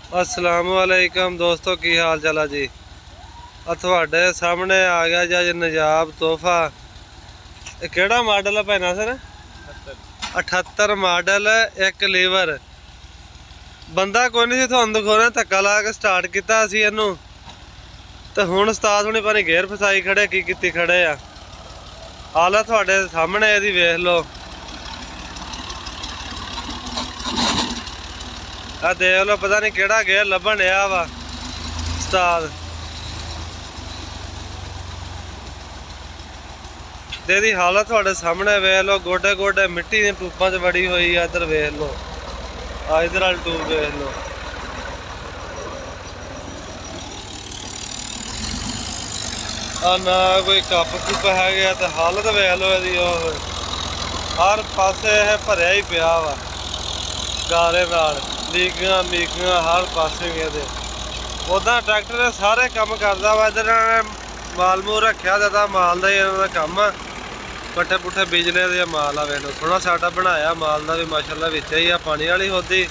अस्सलाम वालेकुम दोस्तों, की हाल चाल है जी। ਤੁਹਾਡੇ सामने आ गया जी नजाब तोहफा। केड़ा मॉडल है भैना सर? 78 मॉडल, एक लीवर। बंदा कोई नहीं थानू दिखाना, धक्का ला के स्टार्ट किया असी इनू तो हुण उस्ताद हुणी पता नहीं गेयर फसाई खड़े की कीती खड़े आ। हालत ਤੁਹਾਡੇ सामने ਇਹਦੀ ਵੇਖ ਲਓ। आ देख लो, पता नहीं केड़ा गेयर लभन आ वा उस्ताद। ਇਹਦੀ हालत ਤੁਹਾਡੇ सामने वेख लो, गोडे गोडे मिट्टी दी टूपां च वड़ी हुई है। इधर वेख लो, आ इधर वाली टूप वेख लो। आ ना कोई कप कुप है गया तो हालत वेख लो ਇਹਦੀ। हर पासे भरिया ही पिया वा गारे नाल, लीगियां मीगियां हर पासे ਇਹਦੇ। उदा ट्रैक्टर सारे काम करता वा। इधर माल मूल रखा ज्यादा माल का ही इन्हों का काम आ। पट्ठे पुट्ठे बिजले दे माल आ। वेख लो सोहना साडा बनाया माल का भी माशाअल्लाह। विच ही आ पानी वाली होदी,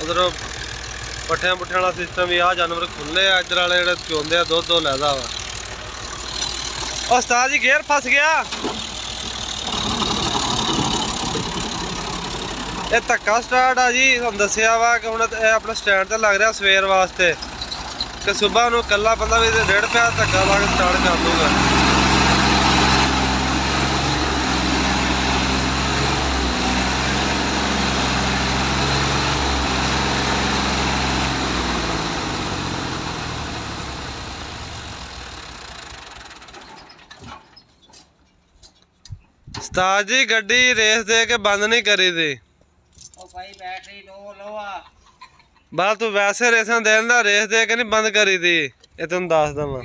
उधरों पट्ठियां पुट्ठियां वाला सिस्टम भी। आ जानवर खुले आ, इधर वाले जेहड़े चोंदे आ दुध लैदा वा। उस्ताद जी गेयर फस गया। ये धक्का स्टार्ट आ जी, तुहानू दस्सिया वा कि हुण अपने स्टैंड ते लग रहा सवेर वास्ते कि सुबह नूं कल्ला बंदा भी 1.5 रुपया धक्का ला के स्टार्ट कर दूगा। उस्ताद जी गड्डी रेस दे के बंद नहीं करी थी। बात तू वैसे रेसा देना, रेस दे के नहीं बंद करी थी। ये तुम दस दवा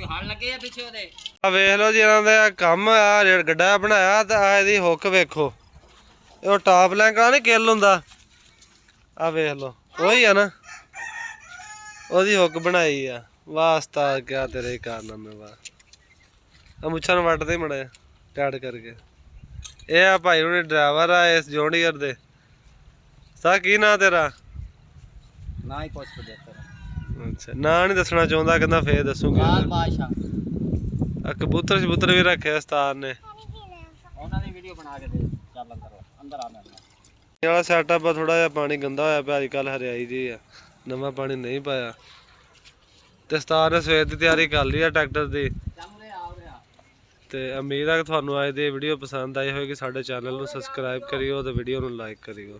वेख लो जी। इन्हों का कम आ गड्ढा बनाया तो आ हुक वेखो, वो टॉप लैंक नहीं किल होंदा। आ वेख लो वही है ना, ओदी हुक बनाई आ। वाह उस्ताद क्या तेरे ही कारनामे। वाह मुच्छा वट दे मड़ा टाइट करके। ये आ भाई हुणे ड्राइवर आ इस जॉन्डियर दे। सा की ना तेरा? ना ही पुछ दे तेरा। अच्छा ना नहीं दसना चाहता, कहना फिर दसूंगा। कबूतर शबूतर भी रखे उस्ताद ने। वीडियो बना के दे। चल अंदर आ मेरे वाला सैटअप आ। थोड़ा जिहा पानी गंदा होया पिया अजकल, हरियाई जी आ, नवा पानी नहीं पाया। तो उस्ताद ने सवेर की तैयारी कर ली है ट्रैक्टर की। तो उम्मीद है कि थानू अज दी वीडियो पसंद आई होगी। साडे चैनल नू सबसक्राइब करियो तो वीडियो नू लाइक करियो।